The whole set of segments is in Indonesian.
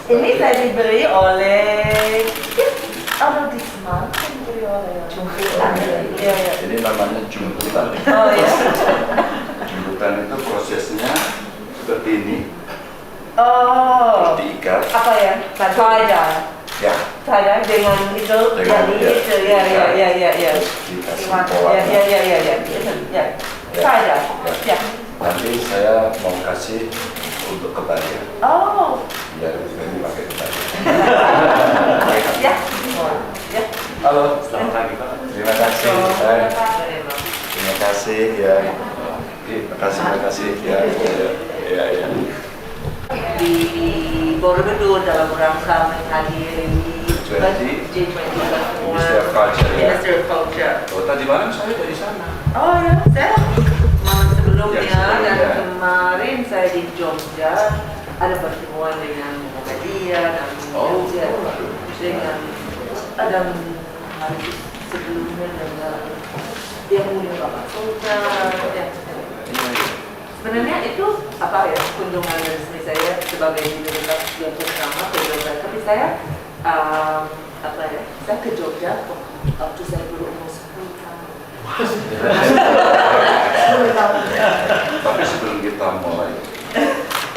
Ini saya diberi oleh Disma, diberi oleh Jumputan. Iya. Ini namanya jumputan. Oh iya. Jumputan itu prosesnya seperti ini. Oh. Terus diikat. Apa ya? Tie-dye. Ya. Tie-dye dengan itu Dengan yang itu. Ya. Dikasih Ya. Tie-dye. Ya. Nanti saya mau kasih untuk kebaya. Oh. Biar ini pakai kebaya. Ya. Ya. Halo. Selamat pagi Pak. Terima kasih. Terima kasih ya. Terima kasih ya. Ya. Di Borobudur dalam rangka menghadiri G20 Ministry of Culture ya. Ministry of Culture. Oh, tadi malam saya dari sana. Oh ya, saya malam sebelumnya Yang sebelumnya. dan kemarin saya di Jogja ada pertemuan dengan Muhammadiyah dan Jogja dengan ada hari sebelumnya dengan yang mulia Bapak Sultan. Ya. Sebenarnya itu apa ya kunjungan resmi saya sebagai diplomasi yang pertama ke Jogja. Tapi saya saya ke Jogja waktu saya berumur 10 tahun. 10 tahun. Tapi sebelum kita mulai,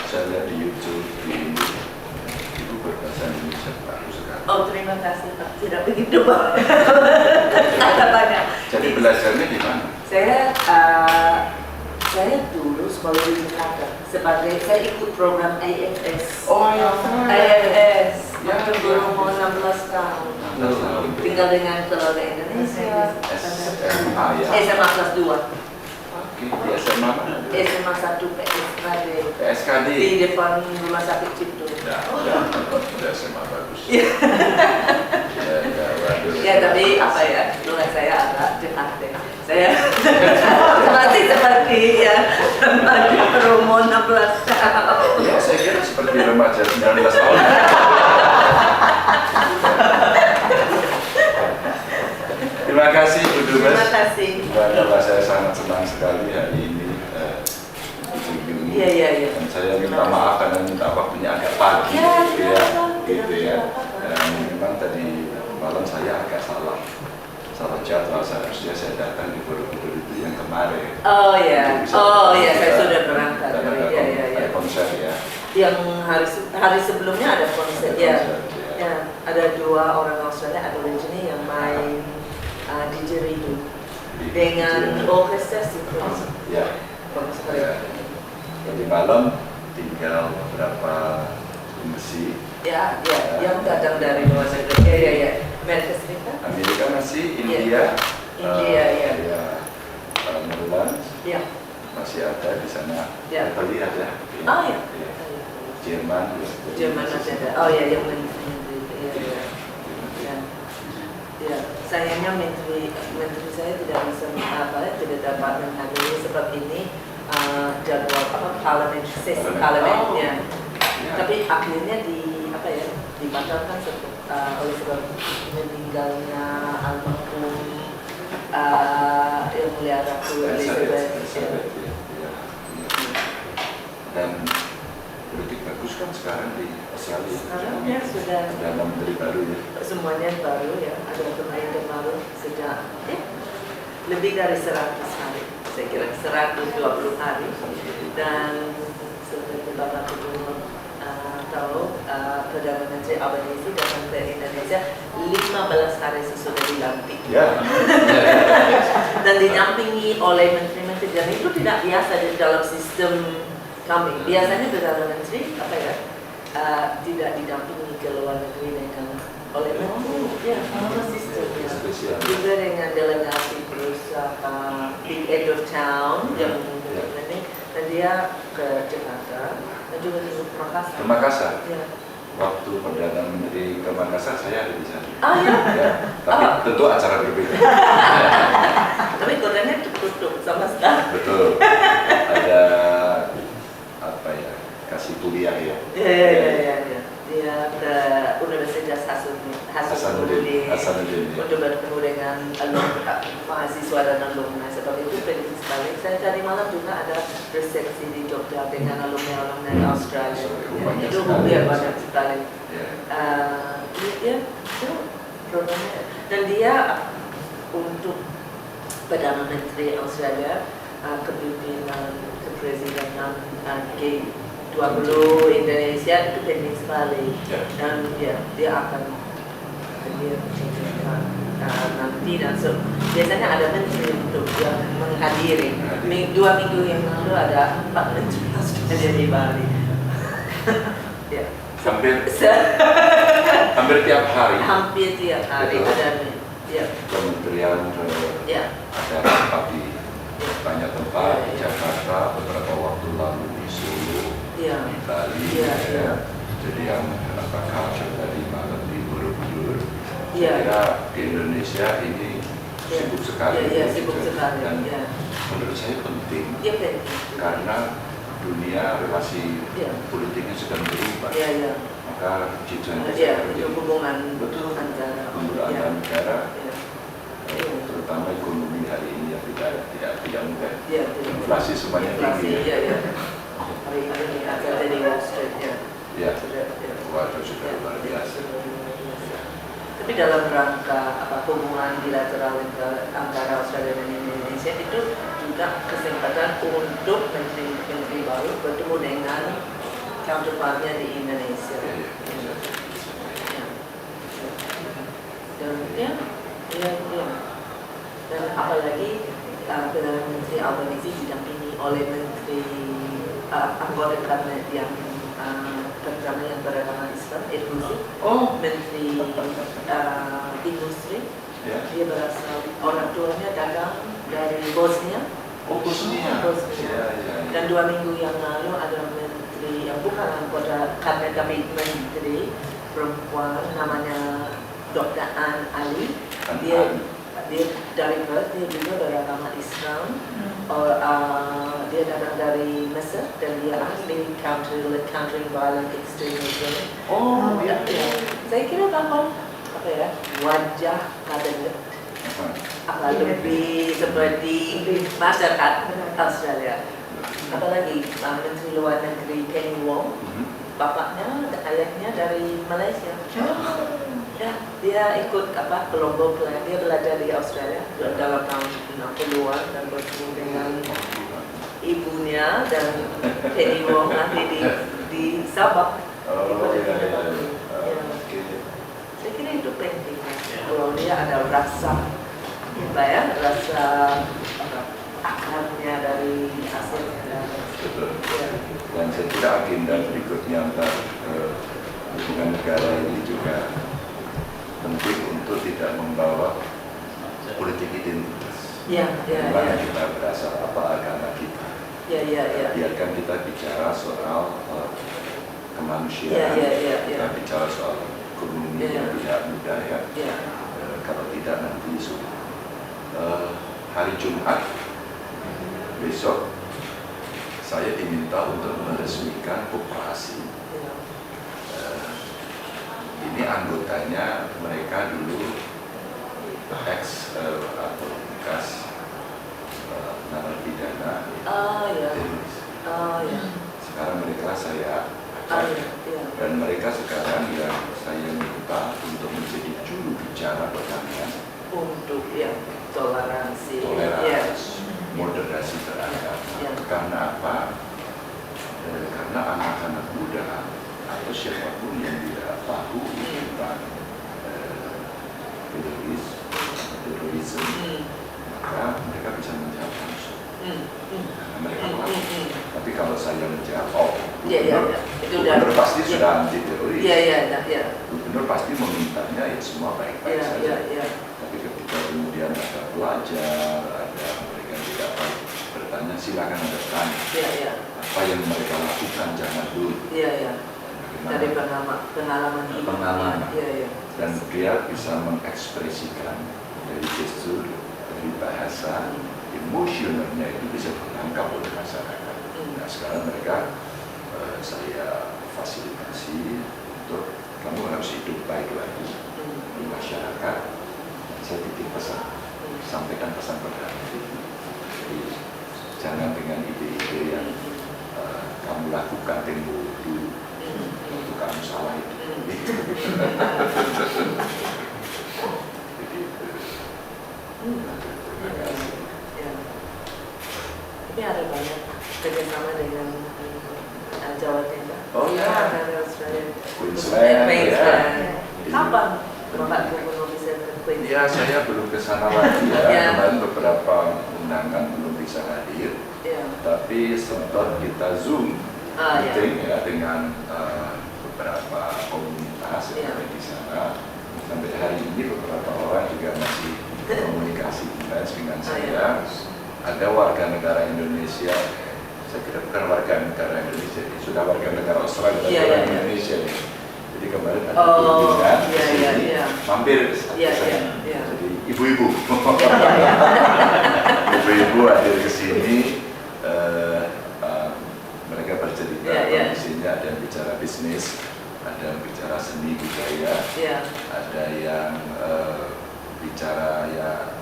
saya lihat di YouTube Ibu berbahasa Indonesia bagus sekali. Oh terima kasih Pak, tidak begitu Pak. Ada banyak. Jadi belajarnya di mana? Saya dulu sekolah di Jakarta sebagai saya ikut program AFS. Oh ya. AFS. Ya, Waktu berumur 16 tahun. Tinggal dengan keluarga Indonesia. SMA ya. SMA kelas 2. Oke, di SMA mana? SMA 1 PSKD. PSKD. Di depan rumah sakit Cipto. Ya, SMA bagus. Ya. Waduh. Ya tapi apa ya, dengan saya agak Jakarta. Saya seperti ya remaja berumur 16 tahun. Ya, saya kira seperti remaja 19 tahun. Terima kasih Bu Dubes. Terima kasih. Saya sangat senang sekali hari ini dikunjungi. Iya. Dan saya minta maaf karena minta waktunya agak pagi. Gitu ya. Dan memang tadi malam saya agak salah jadwal, seharusnya saya datang di Borobudur itu yang kemarin. Oh ya, saya sudah berangkat. Ada konser ya. Yang hari sebelumnya ada konser ya. Ya, ada 2 orang Australia Aborigine yang main di Jeridu dengan orkestra simfoni. Ya. Bagus sekali. Jadi malam tinggal beberapa misi. Ya, yang datang dari luar negeri. Ya. Amerika Serikat. Amerika masih, India. Netherlands. Ya. Masih ada di sana. Ya. Tadi ada. Oh ya. Jerman. Jerman masih ada. Oh ya, yang menteri. Ya. Sayangnya menteri saya tidak bisa tidak dapat menghadiri sebab ini jadwal sesi parlemennya. Tapi akhirnya dibatalkan oleh sebab meninggalnya almarhum yang mulia Ratu Elizabeth. Dan politik bagus kan sekarang di Australia. Sekarang ya sudah ada menteri baru ya. Semuanya baru ya, ada pemerintah baru sejak lebih dari 100 hari, saya kira 120 hari. Dan seperti Bapak Gubernur tahu, Perdana Menteri Albanese datang ke Indonesia 15 hari sesudah dilantik. Ya. Dan dinampingi oleh menteri-menteri, dan itu tidak biasa di dalam sistem kami. Biasanya Perdana Menteri tidak didampingi ke luar negeri dengan oleh menteri. Ya, sama sistemnya. Juga dengan delegasi berusaha di end of town yang ini, dan dia ke Jakarta dan juga ke Makassar. Ke Makassar. Ya. Waktu Perdana Menteri ke Makassar saya ada di sana. Ya. Tapi tentu acara berbeda. Tapi kodenya tutup sama sekali. Betul. Ada kasih kuliah ya. Iya. Dia ke Universitas Hasanuddin untuk bertemu dengan mahasiswa dan alumni. Sebab itu penting sekali. Saya tadi malam juga ada resepsi di Jogja dengan alumni Australia. Banyak Itu sekali. ya banyak sekali. Ya. Dia itu programnya dan dia untuk Perdana Menteri Australia, kepimpinan kepresidenan G20 Indonesia itu penting sekali Ya. dan dia akan hadir nanti dan biasanya ada menteri untuk yang menghadiri. 2 minggu yang lalu ada 4 menteri Australia di Bali. Ya. Hampir tiap hari Hampir tiap hari Betul. ada ya. kementerian Ya. ada rapat di banyak tempat di Ya. Jakarta, beberapa waktu lalu di Solo, Ya. di Bali, Ya, ya. jadi yang culture tadi malam di Borobudur. Ya. Saya kira di Indonesia ini Ya. sibuk sekali, Ya, sibuk sekali. dan Ya. menurut saya penting Ya, penting. karena dunia relasi Ya. politiknya sedang berubah, Ya, ya. maka G20 Ya, itu hubungan betul antara antara ya. negara, Ya. terutama ekonomi hari ini yang tidak mudah. Ya, Inflasi semuanya inflasi, tinggi. ya, ya. Hari ini ada di Wall Street, ya. Ya, Sudah, ya. waduh sudah Ya, luar biasa. sudah luar biasa. Tapi dalam rangka hubungan bilateral antara Australia dan Indonesia itu juga kesempatan untuk menteri baru bertemu dengan counterpartnya di Indonesia. Ya, ya. Ya. Dan dan apalagi Perdana Menteri Albanese didampingi oleh menteri anggota kabinet yang pertama yang beragama Islam, Edrusi, menteri industri. Ya. Dia berasal, orang tuanya datang dari Bosnia. Oh, Bosnia. Bosnia. Ya, ya, ya. Dan 2 minggu yang lalu ada menteri yang bukan anggota kabinet tapi menteri perempuan namanya Dr. Ann Ali. Dia dari Perth, dia juga beragama Islam. Dia datang dari Mesir dan dia ahli countering violent extremism. Oh, ya. ya. Saya kira bahwa wajah kabinet lebih seperti masyarakat Australia. Apalagi Menteri Luar Negeri Penny Wong, bapaknya, ayahnya dari Malaysia. Ya, dia ikut kelompok dia belajar di Australia dalam tahun 60-an dan bertemu dengan ibunya dan Penny Wong nanti di Sabah. Oh, ya, ya. Oke. Saya kira itu penting. Kalau dia ada rasa akarnya dari Asia Tenggara. Betul. Ya. Dan saya kira agenda berikutnya antar hubungan negara ini juga penting untuk tidak membawa politik identitas. Ya, ya, Mana ya. kita berasal, apa agama kita. Ya. Biarkan kita bicara soal kemanusiaan, Ya. kita bicara soal ekonomi Ya. yang tidak mudah ya. Ya. Kalau tidak nanti hari Jumat besok saya diminta untuk meresmikan koperasi. Ini anggotanya mereka dulu ex atau bekas narapidana teroris. Ya. Sekarang mereka saya Ya. dan mereka sekarang yang saya minta untuk menjadi juru bicara perdamaian, Untuk toleransi. moderasi beragama. Ya. Karena apa? Karena anak-anak muda atau siapapun yang tidak tahu tentang terorisme, maka mereka bisa menjawab langsung. Karena mereka tahu. Tapi kalau saya menjawab, gubernur pasti sudah anti teroris. Gubernur pasti memintanya ya semua baik-baik saja. Tapi ketika kemudian ada pelajar, ada mereka yang tidak tahu, bertanya silakan Anda tanya. Apa yang mereka lakukan jangan dulu. Dari pengalaman hidup. Pengalaman. Iya. Dan dia bisa mengekspresikan dari gestur, dari bahasa, emosionalnya itu bisa ditangkap oleh masyarakat. Nah sekarang mereka saya fasilitasi untuk kamu harus hidup baik lagi di masyarakat. Saya titip pesan, sampaikan pesan perdamaian. Jadi jangan dengan ide-ide yang kamu lakukan tempo dulu waktu kamu salah itu. Terima kasih. Tapi ada banyak kerjasama dengan Jawa Tengah. Oh ya. Dari Australia. Queensland. Queensland. Ya. Kapan Bapak Gubernur bisa ke Queensland? Ya, saya belum ke sana lagi ya. Ya. Kemarin beberapa undangan belum bisa hadir. Ya. Tapi sempat kita Zoom meeting ya dengan beberapa komunitas yang ada di sana. Sampai hari ini beberapa orang juga masih komunikasi intens dengan saya. Ada warga negara Indonesia, saya kira bukan warga negara Indonesia, sudah warga negara Australia, orang Indonesia. Jadi kemarin ada kunjungan ke sini, mampir ke saya. Jadi ibu-ibu, ibu-ibu hadir ke sini, mereka bercerita kondisinya, ada yang bicara bisnis, ada yang bicara seni budaya, ada yang bicara ya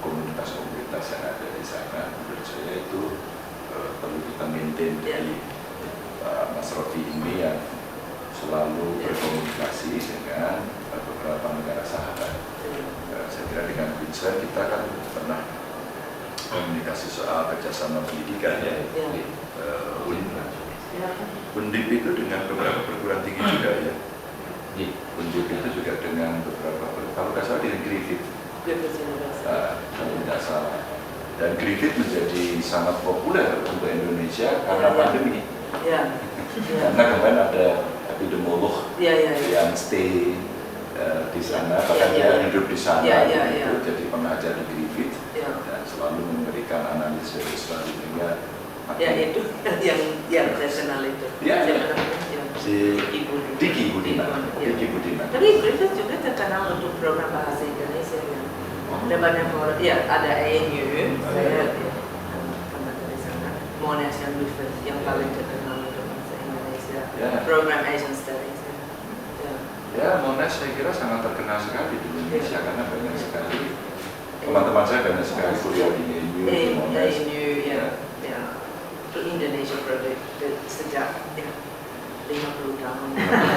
komunitas-komunitas yang ada di sana. Menurut saya itu perlu kita maintain dari Mas Rofi ini yang selalu berkomunikasi dengan beberapa negara sahabat. Saya kira dengan Queensland kita kan pernah komunikasi soal kerjasama pendidikan ya. Undip itu dengan beberapa perguruan tinggi juga ya. Undip itu juga dengan beberapa, kalau nggak salah dengan Griffith. Kalau tidak salah. Dan Griffith menjadi sangat populer untuk Indonesia karena pandemi. Karena kemarin ada epidemiolog yang stay di sana, bahkan dia hidup di sana, jadi pengajar di Griffith dan selalu memberikan analisis Australia juga. Itu yang nasional itu. Si Diki Budiman. Tapi Griffith juga terkenal untuk program bahasa Indonesia ya. Ada banyak orang, ada ANU, saya pernah dari sana. Monash yang Griffith yang paling terkenal untuk bahasa Indonesia. Program Asian Studies. Ya, Monash saya kira sangat terkenal sekali di Indonesia karena banyak sekali teman-teman saya banyak sekali kuliah di ANU, Monash. Itu Indonesia Project sejak 50 tahun.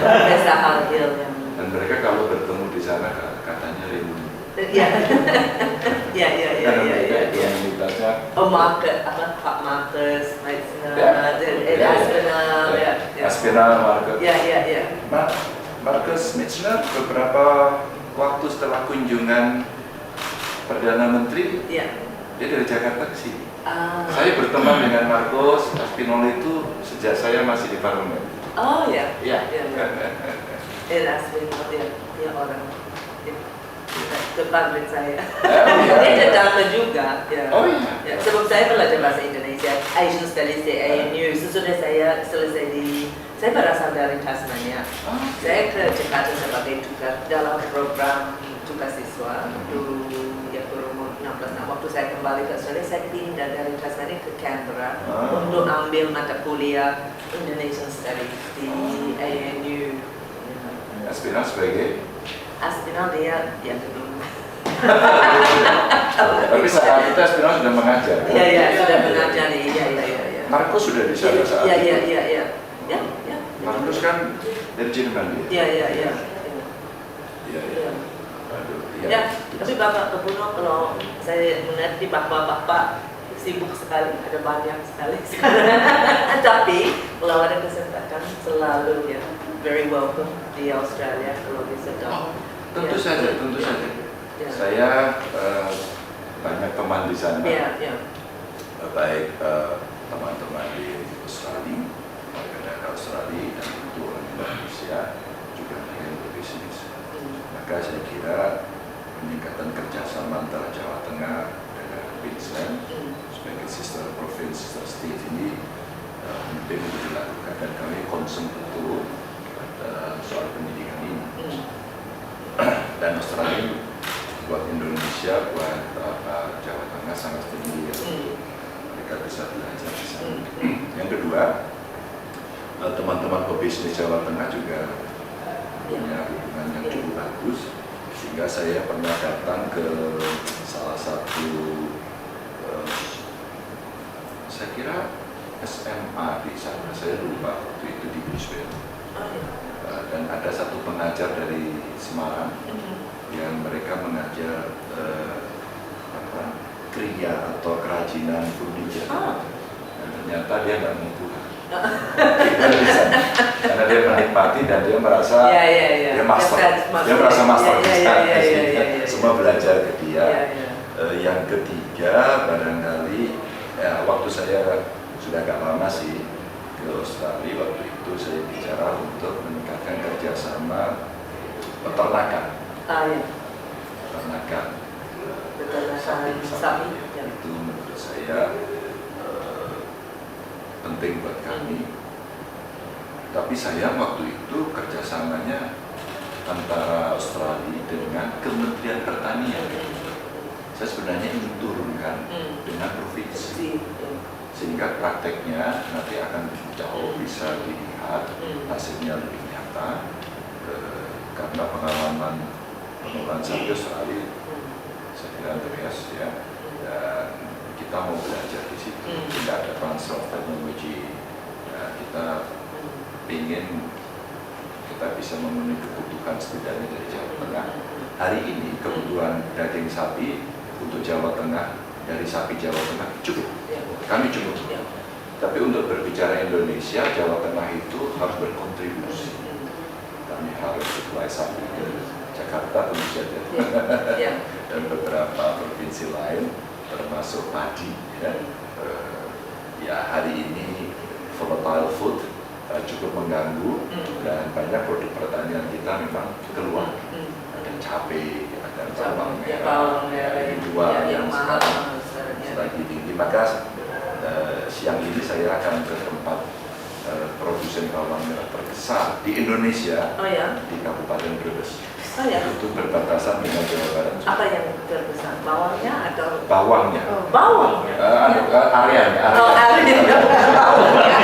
Biasa hal yang. Dan mereka kalau bertemu di sana katanya reuni. Komunitasnya. Pak Marcus, Aspinall, Marcus. Ya. Marcus Michener beberapa waktu setelah kunjungan Perdana Menteri, dia dari Jakarta ke sini. Saya berteman dengan Marcus Aspinall itu sejak saya masih di parlemen. Oh ya. Aspinall dia orang depan saya. Dia datang juga. Sebab saya belajar bahasa Indonesia, Asian Studies di ANU. Sesudah saya selesai saya berasal dari Tasmania. Saya ke Jakarta sebagai tukar dalam program tugas siswa dulu berumur 16 tahun. Waktu saya kembali ke Australia, saya pindah dari Tasmania ke Canberra untuk ambil mata kuliah Indonesian Studies di ANU. Aspinall sebagai? Aspinall dia kedua. Tapi saat itu Aspinall sudah mengajar. Sudah mengajar. Marcus sudah di sana saat itu. Iya. Marcus kan dari Jerman dia. Iya. Tapi Bapak Gubernur, kalau saya mengerti bahwa Bapak sibuk sekali, ada banyak sekali sekarang. Tapi kalau ada kesempatan selalu very welcome di Australia kalau bisa datang. Tentu saja. Saya banyak teman di sana. Baik teman-teman di Australia, warga negara Australia dan tentu orang Indonesia juga yang berbisnis. Maka saya kira peningkatan kerjasama antara Jawa Tengah dengan Queensland sebagai sister province, sister state ini penting untuk dilakukan dan kami concern betul soal pendidikan ini. Dan Australia buat Indonesia, buat Jawa Tengah sangat penting ya. Mereka bisa belajar di sana. Yang kedua, teman-teman pebisnis Jawa Tengah juga punya hubungan yang cukup bagus, sehingga saya pernah datang ke salah satu saya kira SMA di sana, saya lupa waktu itu di Brisbane. Dan ada satu pengajar dari Semarang yang mereka mengajar kriya atau kerajinan furniture. Dan ternyata dia nggak mau pulang. Karena dia menikmati dan dia merasa dia master, dia merasa master di sana. Semua belajar ke dia. Yang ketiga barangkali waktu saya sudah agak lama sih ke Australia, waktu itu saya bicara untuk meningkatkan kerjasama peternakan. Peternakan sapi itu menurut saya penting buat kami. Tapi sayang waktu itu kerjasamanya antara Australia dengan Kementerian Pertanian. Saya sebenarnya ingin turunkan dengan provinsi, sehingga prakteknya nanti akan jauh bisa dilihat hasilnya lebih nyata. Karena pengalaman pengelolaan sapi Australia saya kira Andreas ya, dan kita mau belajar di situ. Tidak ada transfer of teknologi. Kita ingin kita bisa memenuhi kebutuhan setidaknya dari Jawa Tengah. Hari ini kebutuhan daging sapi untuk Jawa Tengah dari sapi Jawa Tengah cukup, kami cukup. Tapi untuk berbicara Indonesia, Jawa Tengah itu harus berkontribusi. Kami harus supply sapi ke Jakarta tentu saja, dan beberapa provinsi lain, termasuk padi. Ya hari ini volatile food cukup mengganggu dan banyak produk pertanian kita memang keluar. Ada cabai, ada bawang merah, dua yang sekarang lagi tinggi. Maka siang ini saya akan ke tempat produsen bawang merah terbesar di Indonesia, di Kabupaten Brebes. Itu berbatasan dengan Jawa Barat. Apa yang terbesar? Bawangnya atau? Bawangnya. Bawangnya? Areanya. Areanya. Bukan bawangnya.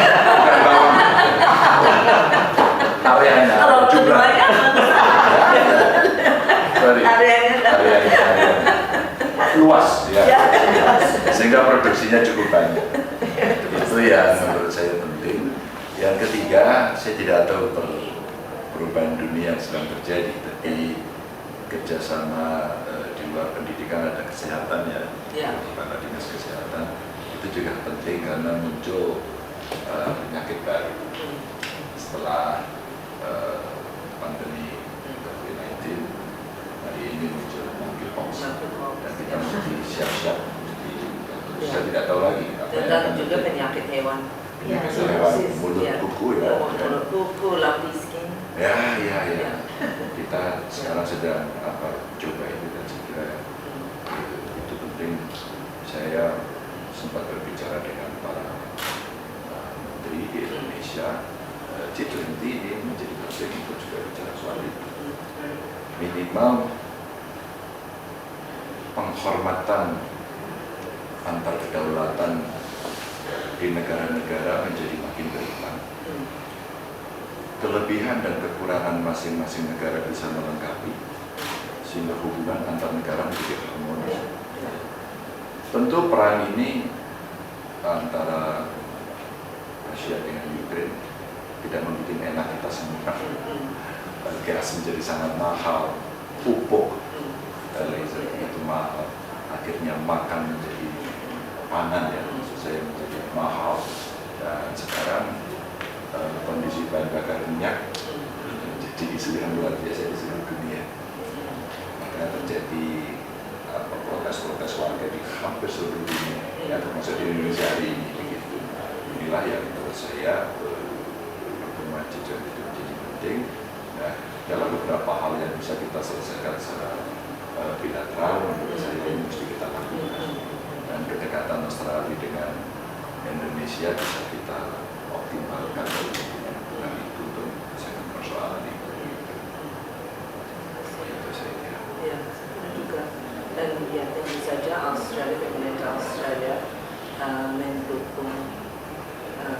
Areanya. Kalau Jumlahnya. Areanya. Luas ya. Sehingga produksinya cukup banyak. Itu yang menurut saya penting. Yang ketiga, saya tidak tahu perubahan dunia yang sedang terjadi, tapi kerjasama di luar pendidikan ada kesehatan kepala dinas kesehatan itu juga penting karena muncul penyakit baru setelah pandemi COVID-19. Hari ini muncul monkeypox dan kita mesti siap-siap. Saya tidak tahu lagi apa yang akan juga penyakit hewan. Hewan mulut kuku ya. Mulut kuku, lapis skin. Ya. Kita sekarang sedang coba itu, dan saya kira itu penting. Saya sempat berbicara dengan para menteri di Indonesia. G20 ini menjadi penting untuk juga bicara soal itu. Minimal penghormatan antar kedaulatan di negara-negara menjadi makin berimbang. Kelebihan dan kekurangan masing-masing negara bisa melengkapi, sehingga hubungan antar negara menjadi harmonis. Tentu perang ini antara Rusia dengan Ukraina tidak membuat enak kita semua. Gas menjadi sangat mahal, pupuk laser itu mahal, akhirnya makan menjadi pangan maksud saya menjadi mahal, dan sekarang kondisi bahan bakar minyak jadi isu yang luar biasa di seluruh dunia. Makanya terjadi protes-protes warga di hampir seluruh dunia, termasuk di Indonesia hari ini. Begitu. Inilah yang menurut saya pertemuan G20 itu menjadi penting. Nah, dalam beberapa hal yang bisa kita selesaikan secara bilateral, menurut saya ini mesti kita lakukan. Dan kedekatan Australia dengan Indonesia bisa kita optimalkan hubungan itu untuk menyelesaikan persoalan itu. Itu saya kira. Ya, juga. Dan ya tentu saja Australia, pemerintah Australia mendukung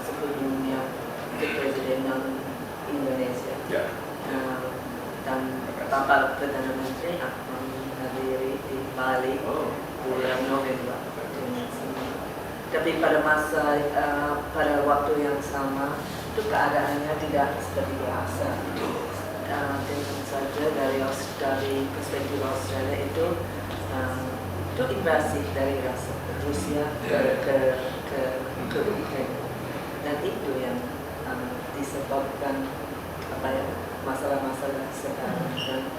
sebelumnya kepresidenan Indonesia. Ya. Dan Bapak Perdana Menteri akan menghadiri di Bali bulan November. Tapi tapi pada pada waktu yang sama itu keadaannya tidak seperti biasa. Dengan saja dari perspektif Australia itu invasi dari Rusia ke Ukraina, dan itu yang disebabkan masalah-masalah sekarang. Dan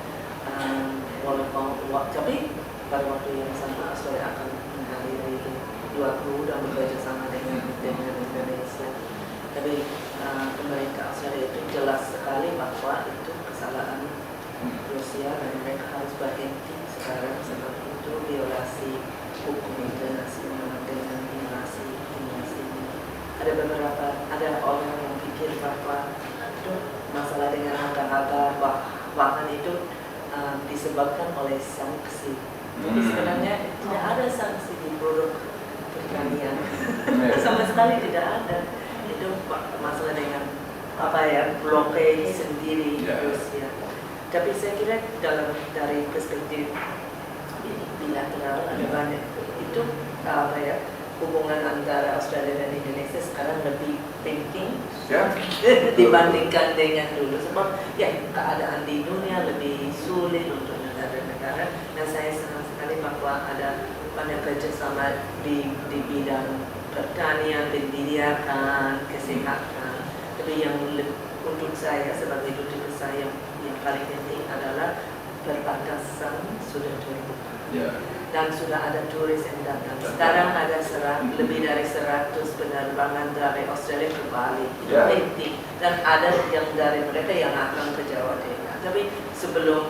tapi pada waktu yang sama Australia akan menghadiri 20 dan bekerja sama dengan Indonesia. Tapi pemerintah Australia itu jelas sekali bahwa itu kesalahan Rusia dan mereka harus berhenti sekarang, sebab itu violasi hukum internasional dengan invasi. Ada orang yang pikir bahwa itu masalah dengan harga bahan itu disebabkan oleh sanksi. Tapi sebenarnya tidak ada sanksi di produk pertanian. Sama sekali tidak ada. Itu masalah dengan blokade sendiri Rusia. Tapi saya kira dari perspektif bilateral ada banyak itu hubungan antara Australia dan Indonesia sekarang lebih penting dibandingkan dengan dulu, sebab keadaan di dunia lebih sulit untuk negara-negara, dan saya senang sekali bahwa ada banyak kerjasama di bidang pertanian, pendidikan, kesehatan. Tapi yang untuk saya sebagai duta besar yang paling penting adalah perbatasan sudah terbuka. Dan sudah ada turis yang datang. Sekarang ada lebih dari 100 penerbangan dari Australia ke Bali. Itu penting. Dan ada yang dari mereka yang akan ke Jawa Tengah. Tapi sebelum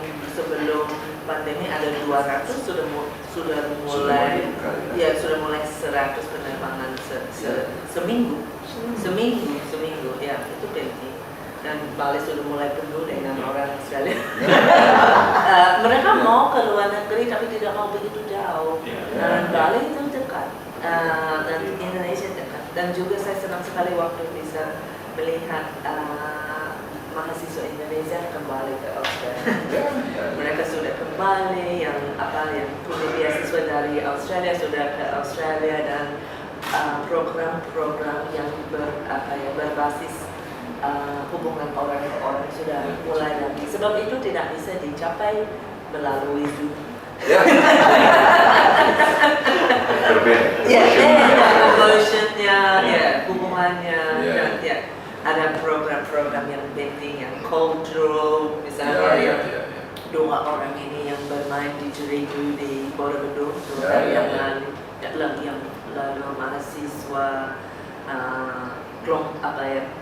pandemi ada 200 sudah mulai 100 penerbangan seminggu. Ya, itu penting. Dan Bali sudah mulai penuh dengan orang Australia. Mereka mau ke luar negeri tapi tidak mau begitu jauh. Dan Bali itu dekat, dan Indonesia dekat. Dan juga saya senang sekali waktu bisa melihat mahasiswa Indonesia kembali ke Australia. Mereka sudah kembali, yang punya beasiswa dari Australia sudah ke Australia, dan program-program yang berbasis hubungan orang ke orang sudah mulai lagi. Sebab itu tidak bisa dicapai melalui Zoom. Emotionnya, hubungannya, dan ada program-program yang penting, yang cultural, misalnya dua orang ini yang bermain di Jeridu di Borobudur, yang lalu mahasiswa,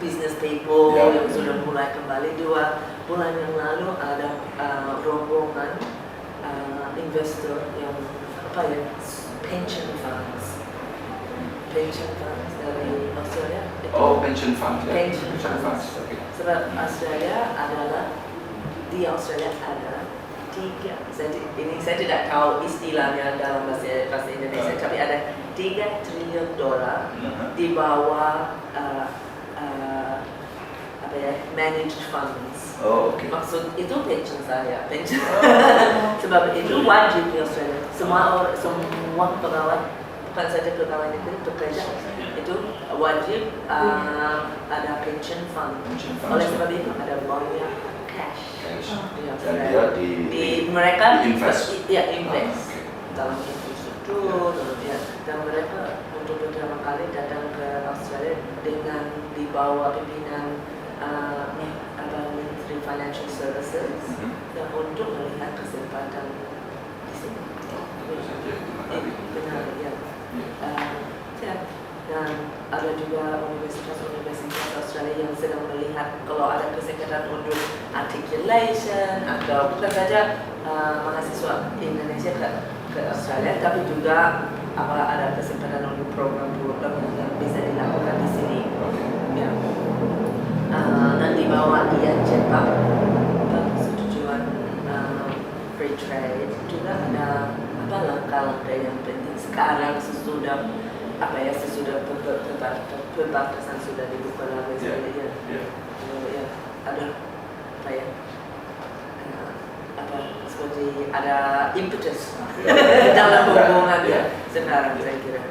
business people yang sudah mulai kembali. 2 bulan yang lalu ada rombongan investor yang pension funds dari Australia. Pension funds. Okay. Sebab di Australia ada 3, saya tidak tahu istilahnya dalam bahasa Indonesia, tapi ada $3 triliun di bawah managed funds. Maksud itu pension saya. Sebab itu wajib di Australia. Semua pegawai, bukan saja pegawai negeri, pekerja itu wajib ada pension fund. Oleh sebab itu ada banyak cash. Mereka invest dalam infrastruktur, dan mereka untuk pertama kali datang ke Australia dengan di bawah pimpinan Ministry Financial Services, dan untuk melihat kesempatan di sini. Benar, dan ada juga universitas Australia yang sedang melihat kalau ada kesempatan untuk articulation, atau bukan saja mahasiswa Indonesia ke Australia, tapi juga ada kesempatan untuk program-program yang bisa dilakukan di sini. Dan di bawah Jepang, persetujuan free trade, juga ada langkah-langkah yang penting sekarang sesudah perbatasan sudah dibuka lagi. Seperti ada impetus dalam hubungannya sekarang, saya kira.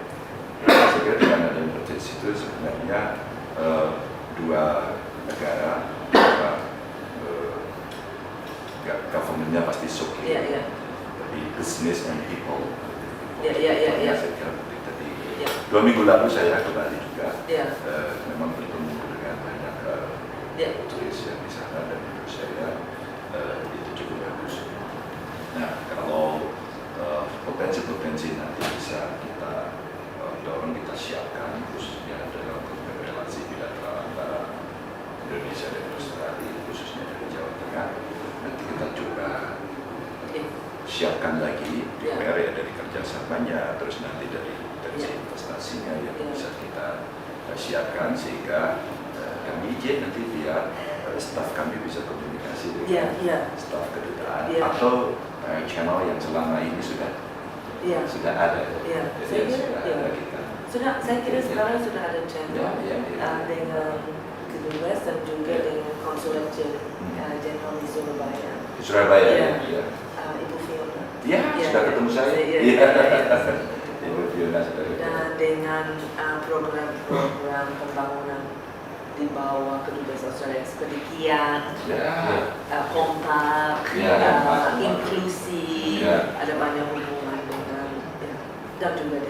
kira dengan ada emergency itu sebenarnya dua negara, governmentnya pasti shock ya. Tapi business and people. Saya kira tadi 2 minggu lalu saya kembali juga, memang bertemu dengan banyak turis yang di sana dan menurut saya itu cukup bagus. Nah, kalau potensi-potensi nanti bisa kita dorong, kita siapkan khususnya dalam relasi bilateral antara Indonesia dan Australia, khususnya dari Jawa Tengah. Nanti kita coba siapkan lagi DPR ya, dari kerjasamanya, terus nanti dari investasinya yang bisa kita siapkan sehingga kami izin nanti biar staf kami bisa komunikasi dengan staf kedutaan atau channel yang selama ini sudah ada. Jadi sudah ada kita. Saya kira sekarang sudah ada channel dengan kedubes dan juga dengan konsulat jenderal di Surabaya. Di Surabaya, Ibu Fiona. Sudah ketemu saya. Ibu Fiona sudah ketemu. Dan dengan program-program pembangunan di bawah kedubes Australia seperti Kian, kompak, inklusi, ada banyak hubungan dengan dan juga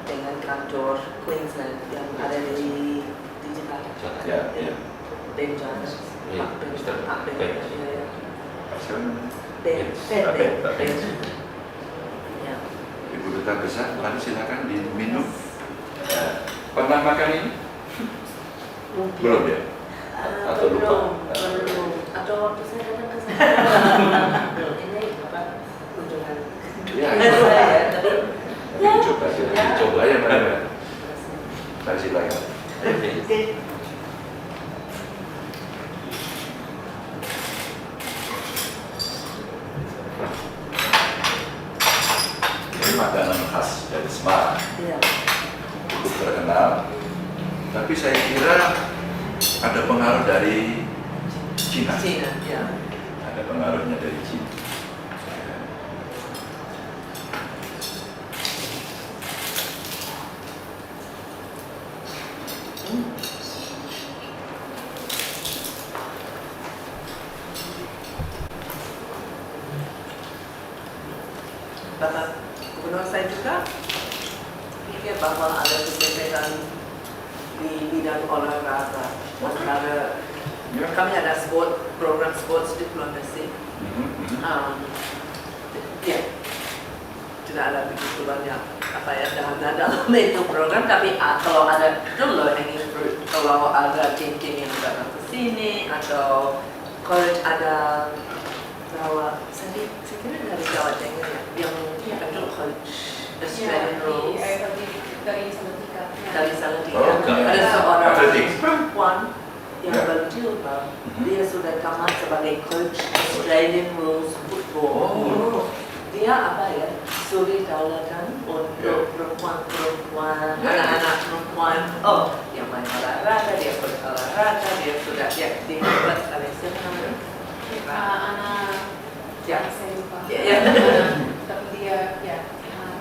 dengan kantor Queensland yang ada di Jakarta. Ben Jonas, Pak Ben. Ibu Duta Besar, mari silakan diminum. Pernah makan ini? Belum ya? Atau lupa? Belum. Atau waktu saya datang ke sana. Ini apa? Kunjungan. Coba ya, mana? Mari silakan. Ini makanan khas dari Semarang. Cukup terkenal. Tapi saya kira ada pengaruh dari Cina. Ada pengaruhnya dari Cina. Bapak Gubernur saya juga pikir bahwa ada kebebasan di bidang olahraga. Antara kami ada program sports diplomasi. Tidak ada begitu banyak dalam itu program, tapi kalau ada low hanging fruit, kalau ada tim-tim yang datang ke sini atau coach ada bawa, saya kira dari Jawa Tengah yang ada coach Australian rules dari Salatiga. Ada seorang perempuan yang berjilbab, dia sudah tamat sebagai coach Australian rules football. Dia suri tauladan untuk perempuan-perempuan, anak-anak perempuan. Yang main olahraga, dia berolahraga, dia sudah dibuat oleh siapa namanya? Saya lupa. Tapi dia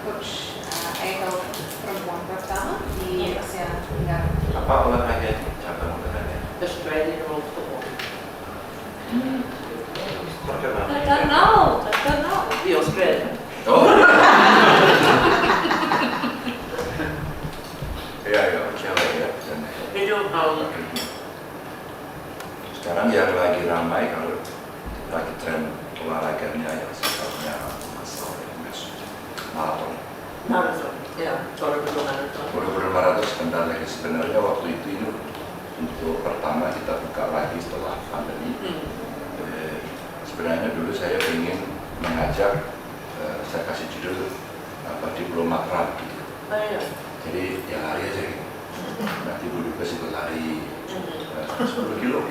coach AFL perempuan pertama di Asia Tenggara. Apa olahraga cabang olahraga? Australian rules football. Terkenal. Terkenal di Australia. Cewek ya. Itu Sekarang yang lagi ramai kalau lagi tren olahraganya yang sifatnya maraton. Borobudur maraton sebentar lagi. Sebenarnya waktu itu untuk pertama kita buka lagi setelah pandemi. Sebenarnya dulu saya ingin mengajak, saya kasih judul diplomat run gitu. Jadi ya lari aja gitu. Nanti dulu ikut lari 10 kilo.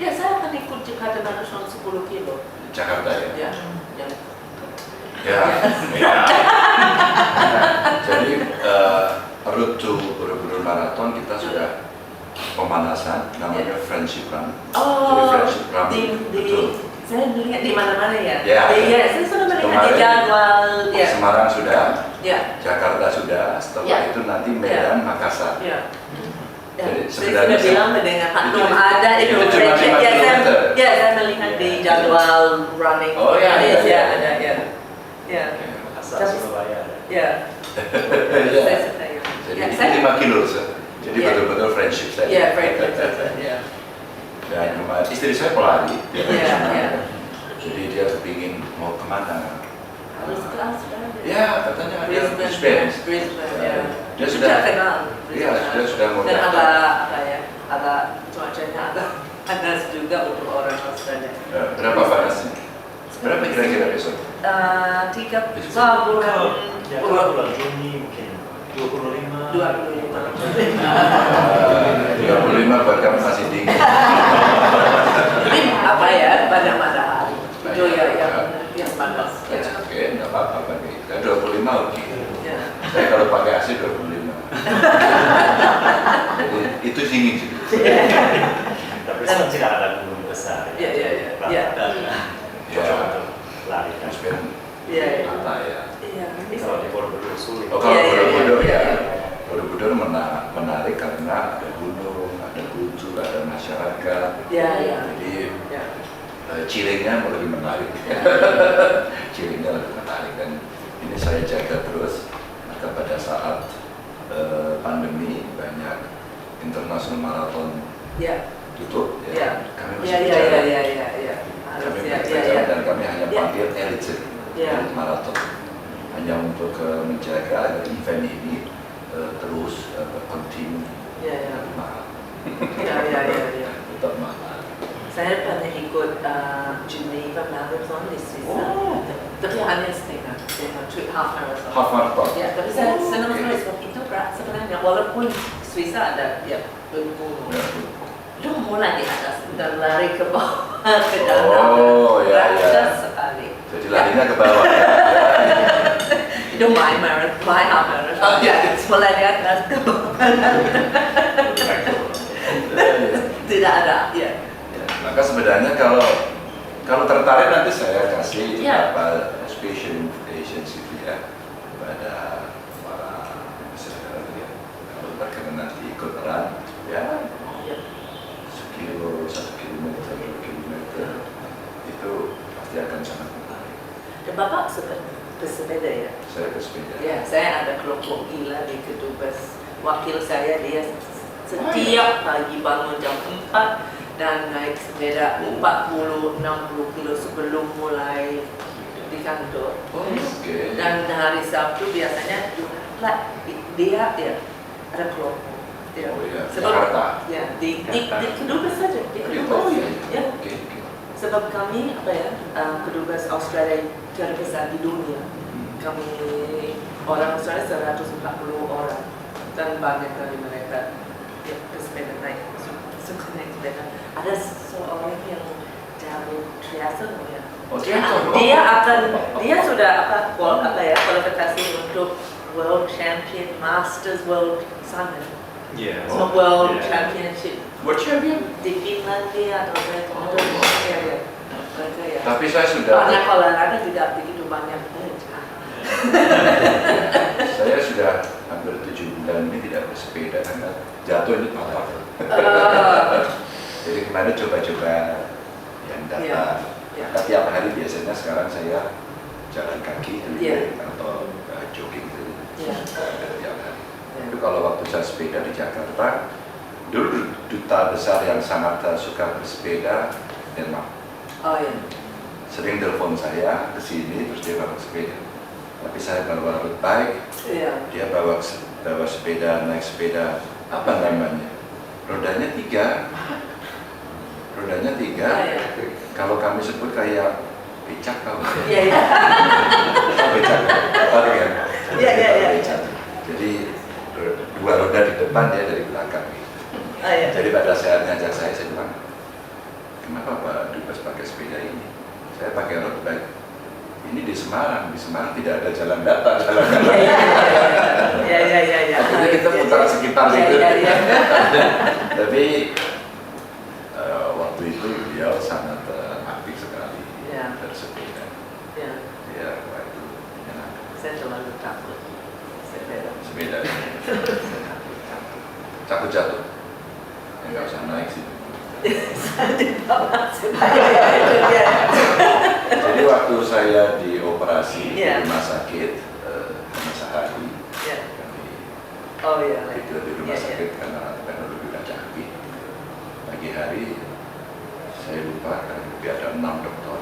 Ya, saya akan ikut Jakarta Marathon 10 kilo. Jakarta ya? Ya. Jadi route to Borobudur Marathon kita sudah pemanasan, namanya friendship run. Jadi friendship run betul. Saya melihat di mana-mana ya. Ya. Saya sudah melihat Ada jadwal, ya. Semarang sudah, Ya. Jakarta sudah, setelah Ya. itu nanti Medan, Makassar. Ya. Ya. Jadi Saya sebenarnya sudah bilang dengan Pak itu- Tom ada itu. itu cuma 5 Ya, kilometer. saya melihat di jadwal running. Oh, ya, ya, ya. Ada, ya. Ya. Asal Surabaya ada. Ya. Ya. Saya suka ya. Jadi Ya, itu saya- 5 kilo, Sir. Jadi Ya. betul-betul friendship saya. Ya, friendship. Ya. Dan kemarin istri saya pelari, dia Ya, profesional. ya. Jadi dia kepingin mau kemana? Harus ke Australia. Ya, katanya ada Brisbane. Brisbane. Brisbane, ya. Dia sudah kenal. Iya, dia sudah mau Dan daftar. agak apa ya? Agak cuacanya agak panas juga untuk orang Australia. Berapa panasnya? Berapa kira-kira besok? 3 Kalau ya kalau bulan bulan Juni mungkin 25. 25. 35 buat kamu masih tinggi. Ini apa ya? Banyak matahari. Itu ya yang panas. Ya. Oke, nggak apa-apa pakai. 25 oke. Ya. Saya kalau pakai AC 25. Jadi itu dingin sih. Tapi sekarang tidak ada gunung besar. Iya, iya, iya. Iya. Dan cocok Ya. untuk lari kan. Brisbane Iya. apa ya? Iya. Kalau di Borobudur sulit. Oh, kalau Iya, iya, Borobudur iya, ya, iya. Borobudur menarik karena ada gunung, ada kultur, ada masyarakat. Iya, iya. Jadi Ya. Cilingnya lebih menarik. Cilingnya lebih menarik dan ini saya jaga terus. Maka pada saat pandemi banyak international marathon Iya. tutup, Ya. kami Iya, masih iya, berjalan. iya, iya, iya. Harus Kami ya, ya, berjalan ya. dan kami hanya Ya. panggil elite Ya. marathon hanya untuk menjaga agar event ini terus continue Iya, iya. mahal, Iya, iya, iya, iya. tetap mahal. Saya pernah ikut Geneva Marathon di Swiss. Oh. Tapi hanya setengah half marathon. Half marathon. Ya, tapi saya senang Oke. sekali sebab itu berat sebenarnya. Walaupun Swiss ada ya gunung. Ya. Itu mulai di atas dan lari ke bawah ke dalam. Oh, ya, ya. Berat sekali. Jadi larinya ke bawah. Ya. Itu my marathon, my half marathon. Oh, ya. Mulai di atas ke bawah. Tidak ada, ya. Ya, maka sebenarnya kalau tertarik nanti saya kasih Ya. apa special invitation gitu ya kepada para masyarakat ya. Kalau berkenan nanti ikut run ya Ya. 1 kilometer, 2 kilometer itu pasti akan sangat menarik. Dan Bapak suka bersepeda ya? Saya bersepeda. Ya, saya ada kelompok gila di Kedubes. Wakil saya dia setiap pagi bangun jam 4 dan naik sepeda 40-60 kilo sebelum mulai di kantor. Oh, oke. Dan hari Sabtu biasanya juga dia ada kelompok. Ya. Oh ya, Sebab Jakarta. ya di Kedubes saja di Kedubes. Oh iya. Ya. Oke, oke. Sebab kami apa ya Kedubes Australia terbesar di dunia. Kami orang Australia 140 orang dan banyak dari mereka ya, bersepeda naik suka naik sepeda. Ada seorang yang jago triathlon ya. Oh, triathlon. Dia sudah kualifikasi untuk World Champion, Masters World Summit, Iya. World Iya. Championship World Champion. di Finlandia atau ya. Mereka ya. Tapi saya sudah Banyak olahraga tidak begitu banyak. Saya sudah hampir 7 bulan ini tidak bersepeda karena jatuh ini patah. Jadi kemarin coba-coba yang datang. Ya. Tiap hari biasanya sekarang saya jalan kaki Iya. atau jogging gitu. Ya. Tiap hari. Ya. Tapi kalau waktu saya sepeda di Jakarta, dulu duta besar yang sangat suka bersepeda Denmark. Oh ya. Sering telepon saya ke sini terus dia bawa sepeda. Tapi saya bawa road bike, Iya. dia bawa sepeda, naik sepeda, apa namanya? Rodanya 3. Rodanya 3. Ah, ya. Kalau kami sebut kayak becak tahu. Iya, iya. Becak. Tahu kan? Iya, iya, iya. Becak. Jadi 2 roda di depan, dia dari belakang. Oh ya. Jadi pada saat ngajak saya bilang, kenapa Pak Dubes pakai sepeda ini? Saya pakai road bike. Ini di Semarang tidak ada jalan datar, jalan datar. Iya. Akhirnya kita putar sekitar situ. Iya. Tapi waktu itu beliau sangat aktif sekali Iya. bersepeda. Iya. Ya, nggak usah naik sih. Jadi waktu saya dioperasi di rumah sakit, hanya sehari, tidur di rumah sakit karena teknologi udah canggih. Pagi hari saya lupa karena ada 6 dokter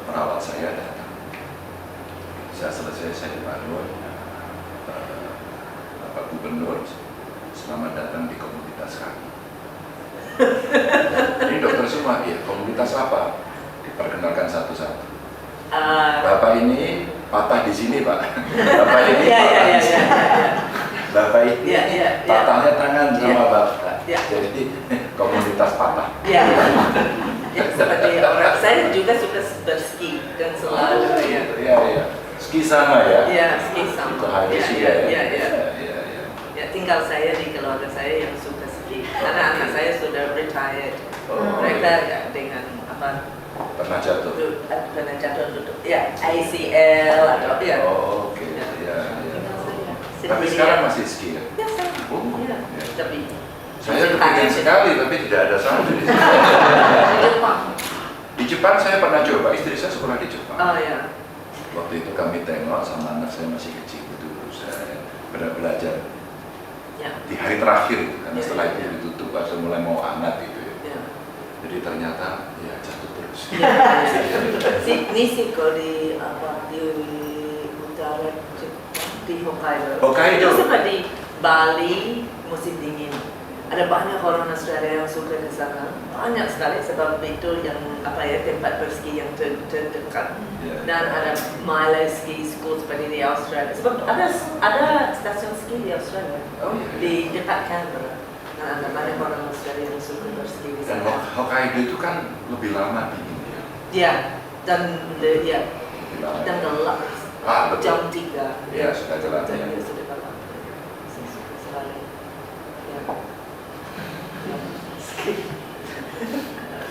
merawat saya datang. Saya selesai saya dipanggil Bapak Gubernur, selamat datang di komunitas kami. Ini dokter semua, ya komunitas apa? Diperkenalkan satu-satu. Bapak ini patah di sini Pak. Bapak ini patah di sini. Bapak ini patahnya tangan sama Bapak. Jadi komunitas patah. Ya, seperti orang saya juga suka berski dan selalu Ski sama ya? Ya, ski sama. Itu hanya ski ya? Ya, tinggal saya di keluarga saya yang suka ski. Karena anak saya sudah retired. Mereka dengan apa? Pernah jatuh? Pernah jatuh duduk. Ya, ACL atau ya. Oke. Tapi sekarang masih ski ya? Ya, sama. Tapi saya kepingin sekali, tapi tidak ada salju di sini. Di Jepang. Di Jepang saya pernah coba, istri saya sekolah di Jepang. Oh ya. Waktu itu kami tengok sama anak saya masih kecil itu, saya belajar di hari terakhir, karena setelah itu ditutup, saya mulai mau anak gitu ya. Jadi ternyata ya jatuh terus. Ini sih kalau di utara Jepang, di Hokkaido. Hokkaido. Itu seperti Bali musim dingin. Ada banyak orang Australia yang suka ke sana, banyak sekali sebab itu yang tempat berski yang terdekat. Dan ada Malay ski school seperti di Australia. Sebab ada stasiun ski di Australia, di dekat Canberra. Nah, ada banyak orang Australia yang suka berski di Dan sana. Hokkaido itu kan lebih lama dingin ya. Ya, dan Lebih lama. dan gelap. Betul. Jam 3. Ya, sudah gelap ya. Dan sudah gelap. Saya suka sekali.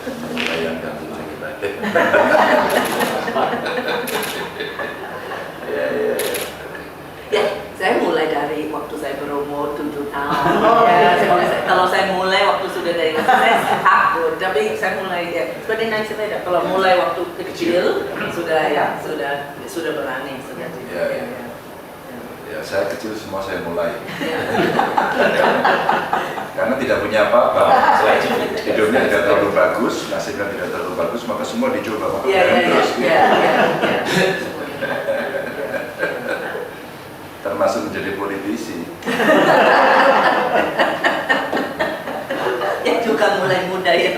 Membayangkan itu lagi. Ya, saya mulai dari waktu saya berumur 7 tahun. Kalau saya mulai waktu sudah dari saya takut, tapi saya mulai seperti naik sepeda. Kalau mulai waktu kecil sudah berani sudah. Ya, saya kecil semua saya mulai. Karena tidak punya apa-apa, hidupnya tidak terlalu bagus, nasibnya tidak terlalu bagus, maka semua dicoba. Termasuk menjadi politisi. Ya juga mulai muda ya.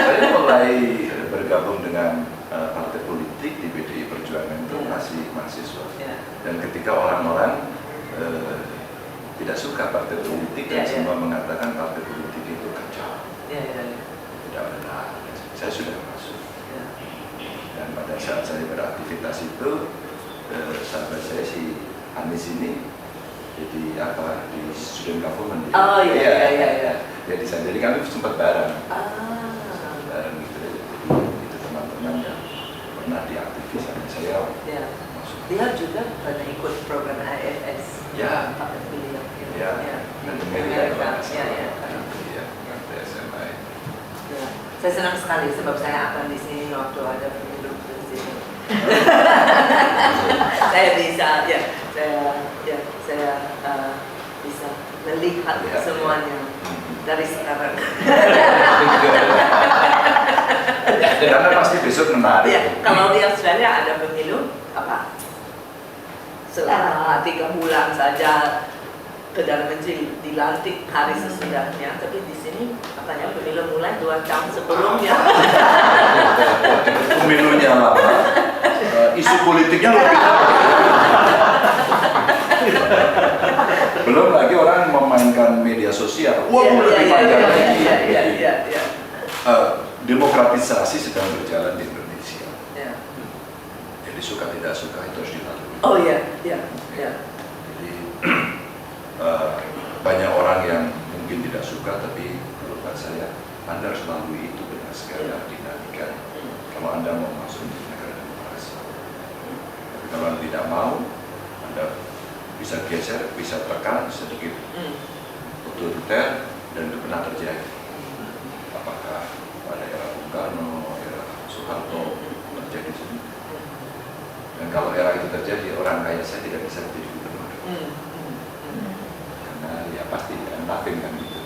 Saya mulai bergabung dengan partai politik di PDI Perjuangan itu masih mahasiswa. Dan ketika orang-orang tidak suka partai politik dan semua mengatakan partai politik itu kacau, tidak benar, saya sudah masuk. Dan pada saat saya beraktivitas itu, sahabat saya si Anis ini jadi di student government. Jadi jadi kami sempat bareng. Bareng gitu. Itu teman-teman yang pernah diaktifisasi saya. Dia juga pernah ikut program IFS. Pakai beliau. Amerika. Saya senang sekali sebab saya akan di sini waktu ada pemilu presiden. Saya bisa bisa melihat semuanya dari sekarang. Karena pasti besok menarik. Kalau di Australia ada pemilu selama 3 bulan saja Perdana Menteri dilantik hari sesudahnya, tapi di sini pemilu mulai 2 tahun sebelumnya. Pemilunya lama, isu politiknya lebih lama. Belum lagi orang memainkan media sosial. Lebih panjang lagi. Demokratisasi sedang berjalan di Indonesia. Jadi suka tidak suka itu harus dilalui. Jadi banyak orang yang mungkin tidak suka, tapi menurut saya Anda harus lalui itu dengan segala dinamika. Kalau Anda mau masuk di negara demokrasi, tapi kalau Anda tidak mau, Anda bisa geser, bisa tekan sedikit otoriter, dan itu pernah terjadi. Apakah pada era Bung Karno, era Soeharto terjadi semua. Dan kalau era itu terjadi, orang kaya saya tidak bisa menjadi gubernur. Karena ya pasti nothing kan gitu.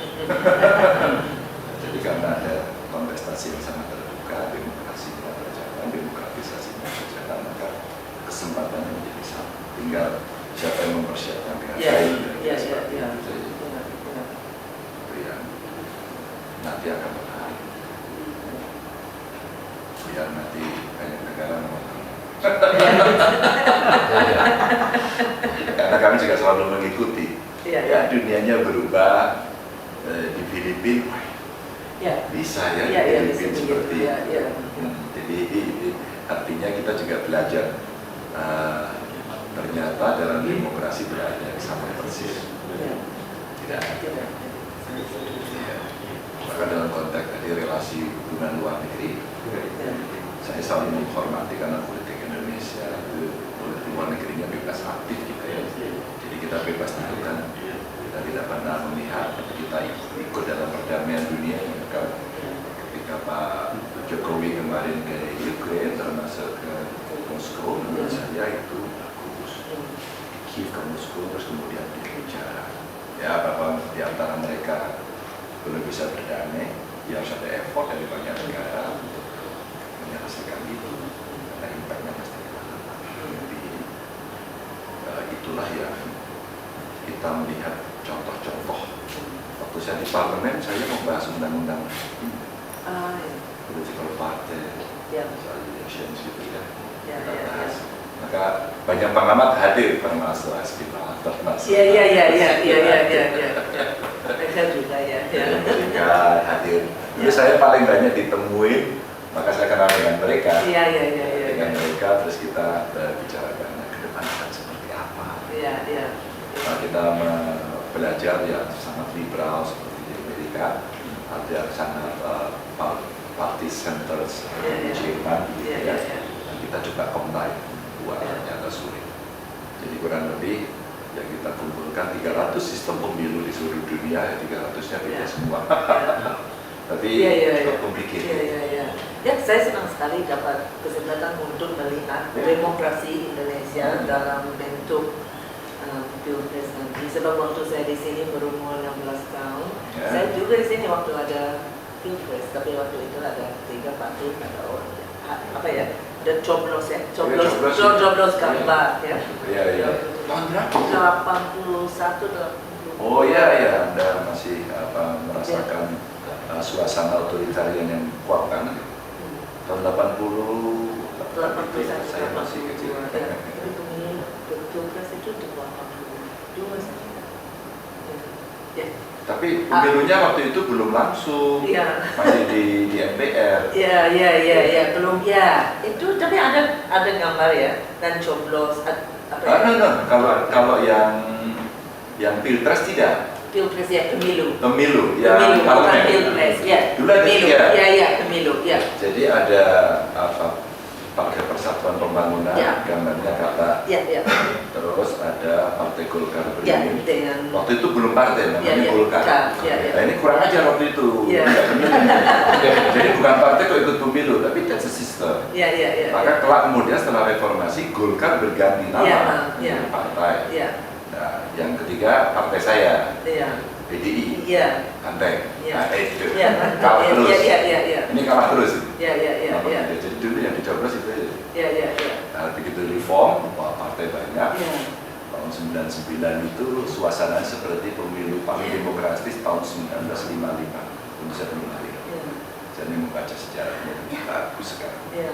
Jadi karena ada kontestasi yang sangat terbuka, demokrasi tidak berjalan, demokratisasi tidak berjalan, maka kesempatannya menjadi sama. Tinggal siapa yang mempersiapkan keadaan. Iya. Itu yang nanti akan menarik. Biar nanti banyak negara menonton. Karena kami juga selalu mengikuti. Ya, dunianya berubah. Di Filipina bisa ya, di Filipina seperti itu. Jadi artinya kita juga belajar ternyata dalam demokrasi tidak ada yang sama persis. Tidak ada. Maka dalam konteks tadi relasi hubungan luar negeri, saya selalu menghormati karena politik Indonesia itu politik luar negerinya bebas aktif kita ya. Jadi kita bebas tentukan. Kita tidak pernah melihat kita ikut dalam perdamaian dunia. Ketika Pak Jokowi kemarin ke Ukraine termasuk ke Moskow, menurut saya itu bagus. Kiev ke Moskow terus kemudian bicara. Ya, apa di antara mereka belum bisa berdamai, ya harus ada effort dari banyak negara untuk menyelesaikan itu. Karena impactnya pasti kemana-mana. Jadi itulah yang kita melihat contoh-contoh. Waktu saya di parlemen, saya membahas undang-undang political party, elections gitu ya. Kita bahas. Maka banyak pengamat hadir, termasuk Aspila, termasuk. Mereka juga ya. Mereka hadir. Jadi saya paling banyak ditemuin, maka saya kenal dengan mereka. Dengan mereka, terus kita bicarakan ke depan akan seperti apa. Nah, kita belajar yang sangat liberal seperti di Amerika, ada sangat party centers di Jerman, gitu ya. Dan kita coba combine duanya agak sulit. Jadi kurang lebih yang kita kumpulkan 300 sistem pemilu di seluruh dunia, 300-nya beda semua. Tapi cukup complicated. Ya, saya senang sekali dapat kesempatan untuk melihat demokrasi Indonesia dalam bentuk pilpres nanti. Sebab waktu saya di sini berumur 16 tahun, saya juga di sini waktu ada pilpres, tapi waktu itu ada 3-4 atau apa ya, ada coblos gambar ya. Tahun berapa? 81. Oh iya, Anda masih merasakan suasana otoritarian yang kuat kan? Tahun 80, saya masih kecil. Tapi pemilu pilpres itu di 82 saja. Tapi pemilunya waktu itu belum langsung, masih di MPR. Iya, belum ya. Itu tapi ada gambar ya dan coblos. Kalau yang pilpres tidak. Pilpres ya pemilu Yang parlemen. Pilpres ya. Dulu ada pemilu. tiga. Iya, pemilu ya. Jadi ada Partai Persatuan Pembangunan, gambarnya kata. Iya. Terus ada Partai Golkar Beringin. Waktu itu belum partai, namanya Golkar. Nah ini kurang ajar waktu itu. Jadi bukan partai kok ikut pemilu, tapi that's a system. Maka kelak kemudian setelah reformasi, Golkar berganti nama menjadi partai. Nah, yang ketiga partai saya, PDI, Anteng. Itu kalah terus. Ini kalah terus. Jadi dulu yang dicoblos itu. Nah, begitu reform, partai banyak. Tahun 99 itu suasana seperti pemilu paling demokratis tahun 1955. Tentu saya belum lahir. Jadi membaca sejarahnya bagus sekali.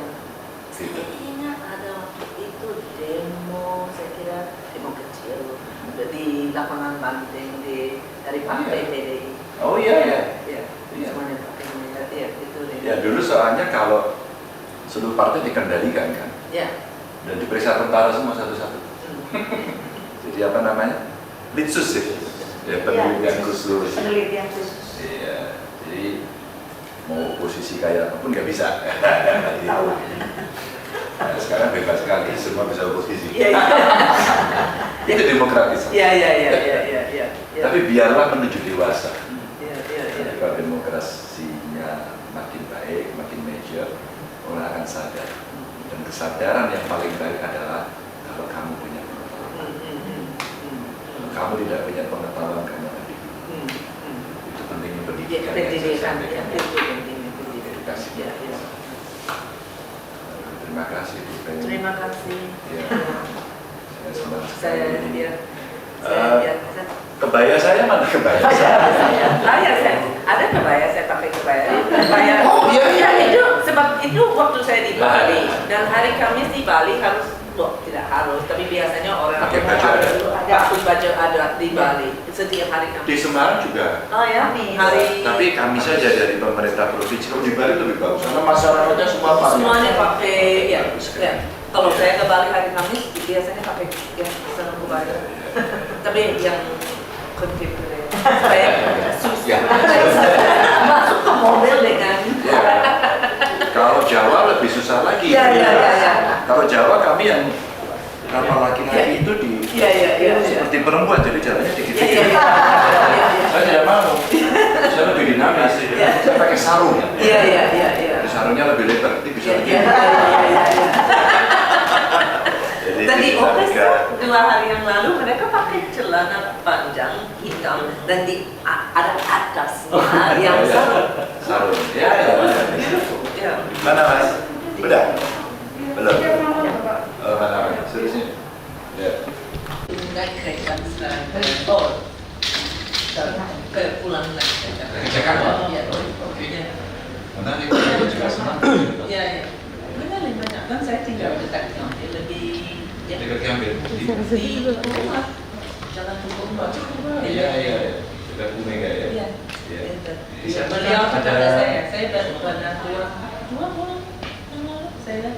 Saya ingat ada waktu itu demo, saya kira demo kecil di lapangan Banteng dari partai PDI. Oh iya. Semuanya pakai itu. Ya dulu soalnya kalau seluruh partai dikendalikan kan. Dan diperiksa tentara semua satu-satu. Jadi apa namanya? Litsus ya. Penelitian khusus. Iya. Jadi mau posisi kayak apapun nggak bisa. Tahu. Nah, sekarang bebas sekali, semua bisa oposisi. Itu demokratis. Iya. Tapi biarlah menuju dewasa. sadar. Dan kesadaran yang paling baik adalah kalau kamu punya pengetahuan. Kalau kamu tidak punya pengetahuan, kamu akan dibingung. Itu pentingnya pendidikan. Pendidikan, yang ya, saya itu sampaikan. pentingnya pendidikan. Edukasi. Ya, ya. Terima kasih Bu Penny. Terima kasih. Ya. Saya senang Saya, sekali. ya. Kebaya saya mana kebaya saya? Ada kebaya, saya pakai kebaya. Oh, iya, iya. itu sebab itu waktu saya di Bali dan hari Kamis di Bali harus, tidak harus, tapi biasanya orang Pakai baju adat. pakai baju adat di Bali setiap hari Kamis. Di Semarang juga. Oh ya, hari. Tapi kami saja dari pemerintah provinsi. Kalau di Bali lebih bagus karena masyarakatnya semua pakai. Semuanya pakai, ya. Bagus, Ya. Kalau saya ke Bali hari Kamis biasanya pakai ya sarung kebaya. Tapi yang kontemporer, saya susah masuk ke mobil dengan. Ya. Kalau Jawa lebih susah lagi. Ya. Kalau Jawa kami yang kapal laki-laki itu di Ya. seperti perempuan, jadi jalannya dikit. Ya. Saya tidak mau. Saya lebih dinamis. Saya pakai sarung. Iya. Jadi sarungnya lebih lebar, nanti bisa begini. Iya. Jadi Tadi kita orkestra 2 hari yang lalu mereka pakai celana panjang hitam dan ada atasnya yang sarung. sarung. Ya. Ya. Mana Mas? Udah? Belum? Oh, mana Mas? Suruh sini. Ya. Naik kereta sekarang. Oh, ke pulang naik kereta. Ke Jakarta? Iya. Oke. Iya. Mana nih? Aku juga senang. Iya. Banyak kan saya tinggal dekatnya, lebih ya, Dekat Gambir. di rumah, jalan ke rumah. Iya. Dekat Bu Mega ya. Iya. Iya. Di Iya. sana Beliau ada- kepada saya baru pernah dua bulan yang lalu saya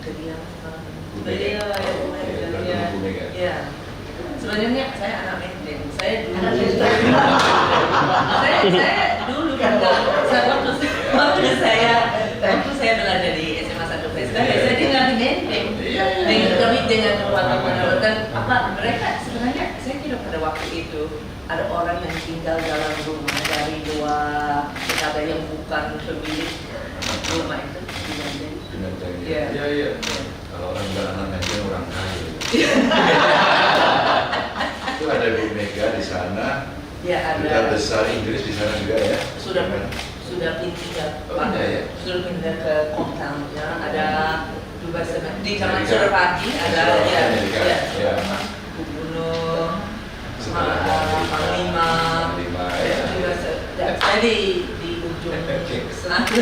ke dia. Bu Mega. Beliau ya, Bu Oke, Mega. bertemu Iya. Bu Mega. Iya. Sebenarnya saya anak Menteng. Saya dulu waktu saya belajar di SMA 1 Pesta, saya tinggal di Menteng. Kami dengan teman-teman dan mereka sebenarnya saya kira pada waktu itu ada orang yang tinggal dalam rumah dari luar, ada yang bukan pemilik rumah itu di Menteng. Iya. Iya. Kalau orang bilang anak Menteng orang kaya. Itu ada Bu Mega di sana. Ya Duta ada. besar Inggris di sana juga ya. Sudah pindah Oh, iya, ya. sudah pindah ke Kompang ya, ada juga di Taman Amerika. Suropati ada ya, Amerika. ya, Ya. Gubernur Sebenarnya Panglima ya. juga saya di ujung selatan.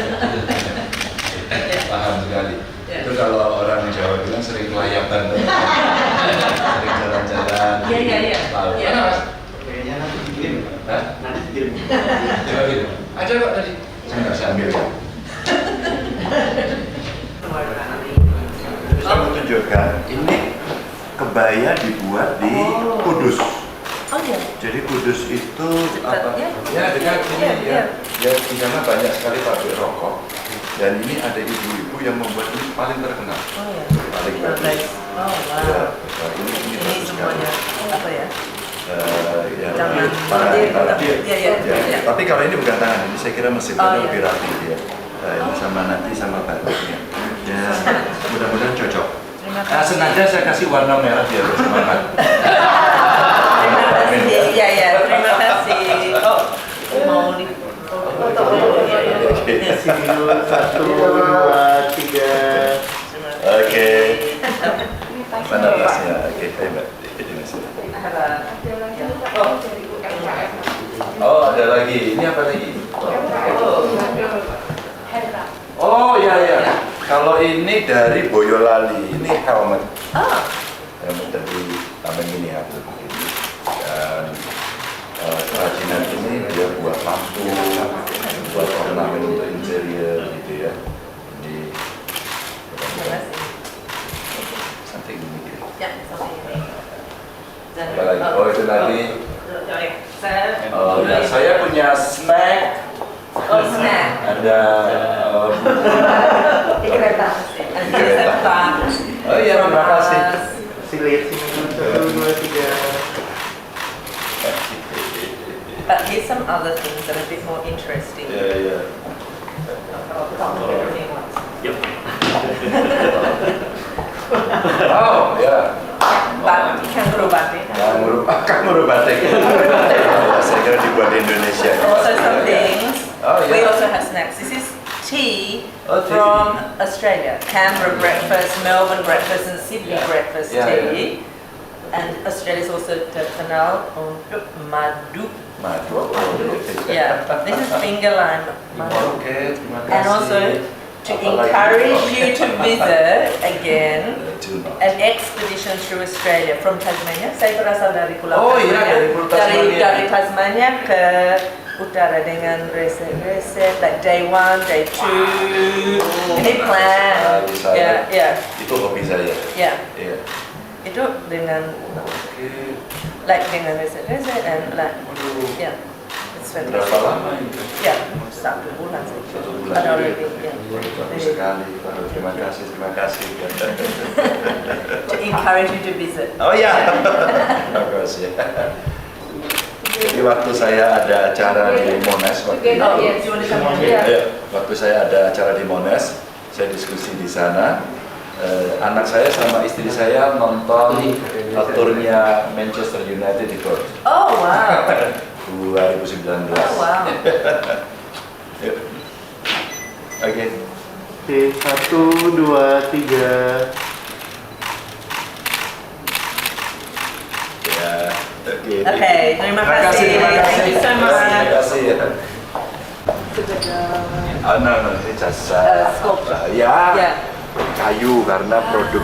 Paham sekali. Ya. Itu kalau orang di Jawa bilang sering kelayapan tuh. Sering jalan-jalan. Iya. Tahu. Iya. Mana Mas? Kayaknya nanti dikirim. Hah? Nanti dikirim. Coba gitu. Ada kok tadi. Saya nggak bisa ambil ya. Saya mau tunjukkan. Ini kebaya dibuat di Kudus. Oh iya. Jadi Kudus itu apa? Dekatnya? Ya dekat sini Iya, ya. Ya di sana banyak sekali pabrik rokok. Dan ini ada ibu-ibu yang membuat ini paling terkenal. Oh iya. Paling bagus. Oh Ya, wow. ini Ini bagus sekali. semuanya apa ya? Ya, Tangan. tangan. Iya. Ya, tapi kalau ini bukan tangan, ini saya kira mesin Oh, itu iya. lebih rapi dia. Ini sama nanti sama batiknya. Ya, mudah-mudahan cocok. Terima kasih. Sengaja saya kasih warna merah biar bersemangat. Terima kasih. Iya. Terima kasih. Oh, mau di foto dulu ya. Kasih dulu 1, 2, 3. Oke. Mana tasnya? Oke, ayo Mbak. Ini sini. Oh, ada lagi. Ini apa lagi? Oh, ya. Kalau ini dari Boyolali, ini helmet. Helmet dari Taman Mini Habib ini. Dan kerajinan ini dia buat lampu, buat ornamen untuk interior gitu ya. Ini something ini. Ya, sampai ini. Apa lagi? Oh, itu tadi. Saya Saya punya snack. Oh, snack. Ada Di kereta. Di kereta. Oh iya, terima kasih. Kasih lihat sini dulu 1, 2, 3. But here's some other things that are a bit more interesting. Ya. Kalau kamu punya Yuk. Oh ya. Kangaroo batik. Kangaroo batik. Saya kira dibuat di Indonesia. Also some things. Oh, We yeah. also have snacks. This is tea Oh, tea. from Australia. Canberra breakfast, Melbourne breakfast, and Sydney breakfast Yeah, tea. And Australia is also terkenal untuk madu. Madu. Yeah, this is finger lime madu. Oke, terima kasih. And also to Apalagi? encourage you to visit again Tuna. an expedition through Australia from Tasmania. Saya berasal dari Pulau Oh, iya, dari Pulau Tasmania. Dari Tasmania ke utara dengan reset-reset, like day 1, day 2. Ini plan. Bisa. Ya, ya, Itu hobi saya. ya. Iya. Itu dengan Oke. like dengan reset-reset and like Waduh. ya. It's Berapa fantastic. lama ini? Ya, 1 bulan saja. 1 bulan. Ada lebih, ya. Bagus sekali. Waduh, terima kasih, terima kasih. To encourage you to visit. Oh ya, bagus ya. Jadi waktu saya ada acara di Monash waktu itu, Oh, yes, you want to come here? ya, waktu saya ada acara di Monash, saya diskusi di sana. Anak saya sama istri saya nonton turnya Manchester United di Perth Oh, wow. 2019. Oh, wow. Yuk. Oke. Oke, 1, 2, 3. Ya, oke. Oke, terima kasih. Terima kasih. Thank you so much. Terima kasih ya. Oh, no, ini jasa. Sculpture. Ya, Ya. kayu karena produk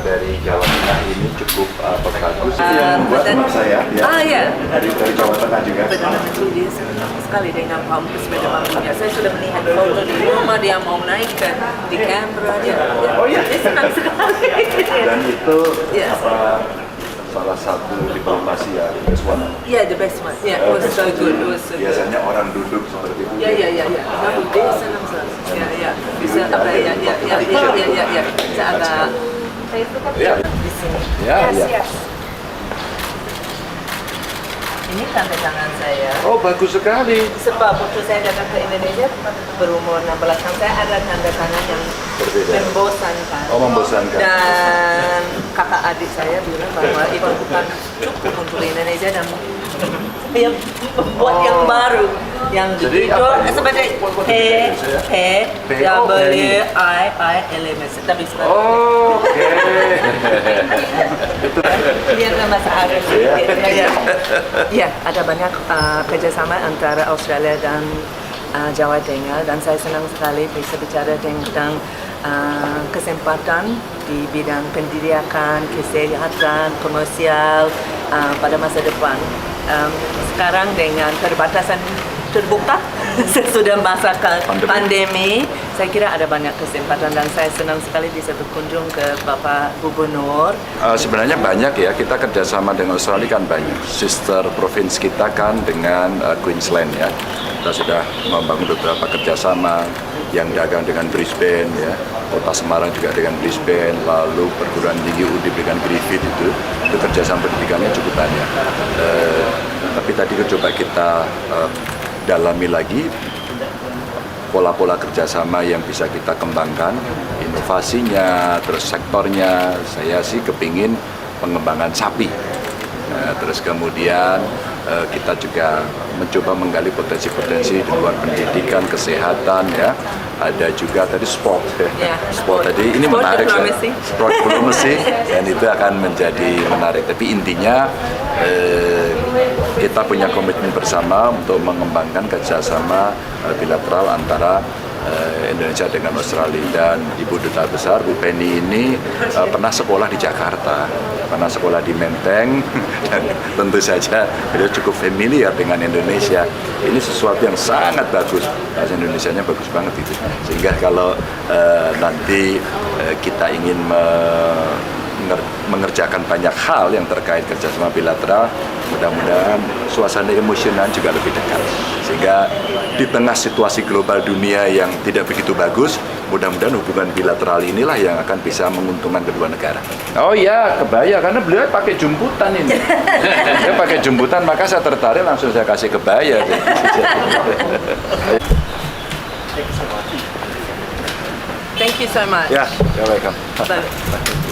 dari Jawa Tengah ini cukup bagus. Itu yang membuat teman saya, ya. Ah, ya. Dari Jawa Tengah juga. Benar-benar dia senang sekali dengan pampu sepeda bambunya. Saya sudah melihat foto di rumah dia mau naik di Canberra. Oh, iya. Dia senang sekali. Dan itu Yes. salah satu diplomasi ya, best one. Yeah, the best one. Yeah, it was so good. It was so good. Biasanya orang duduk seperti itu. Ya. No, dia senang sekali. Ya. Bisa apa ya. Bisa agak Ya, di sini. ya, ya. Ini tanda tangan saya. Oh, bagus sekali. Sebab waktu saya datang ke Indonesia berumur 16 tahun, saya ada tanda tangan yang Berbeda. membosankan. Oh, membosankan. Dan kakak adik saya bilang bahwa itu bukan cukup untuk Indonesia dan yang membuat yang baru, yang Jadi itu apa ini? seperti P-W-I-I-L-M-S tapi seperti Oke. Lihat bahasa Arab Iya. sedikit. Ya, ada banyak kerjasama antara Australia dan Jawa Tengah dan saya senang sekali bisa bicara tentang kesempatan di bidang pendidikan, kesehatan, komersial pada masa depan. Sekarang dengan perbatasan terbuka sesudah masa pandemi, saya kira ada banyak kesempatan dan saya senang sekali bisa berkunjung ke Bapak Gubernur. Sebenarnya banyak ya, kita kerjasama dengan Australia kan banyak. Sister provinsi kita kan dengan Queensland ya. Kita sudah membangun beberapa kerjasama yang dagang dengan Brisbane ya. Kota Semarang juga dengan Brisbane, lalu perguruan tinggi Undip dengan Griffith itu kerjasama pendidikannya cukup banyak. Tapi tadi coba kita dalami lagi pola-pola kerjasama yang bisa kita kembangkan, inovasinya, terus sektornya. Saya sih kepingin pengembangan sapi. Terus kemudian kita juga mencoba menggali potensi-potensi di luar pendidikan, kesehatan ya. Ada juga tadi sport. Ya, Sport tadi ini sport menarik. diplomasi. Sport diplomasi dan itu akan menjadi menarik. Tapi intinya kita punya komitmen bersama untuk mengembangkan kerjasama bilateral antara Indonesia dengan Australia. Dan Ibu Duta Besar Bu Penny ini pernah sekolah di Jakarta, pernah sekolah di Menteng, dan tentu saja beliau cukup familiar dengan Indonesia. Ini sesuatu yang sangat bagus, bahasa Indonesianya bagus banget itu. Sehingga kalau nanti kita ingin mengerjakan banyak hal yang terkait kerjasama bilateral, mudah-mudahan suasana emosional juga lebih dekat. Sehingga di tengah situasi global dunia yang tidak begitu bagus, mudah-mudahan hubungan bilateral inilah yang akan bisa menguntungkan kedua negara. Oh iya, kebaya, karena beliau pakai jumputan ini. Dia pakai jumputan, maka saya tertarik langsung saya kasih kebaya. Thank you so much. Yeah, you're welcome. Bye.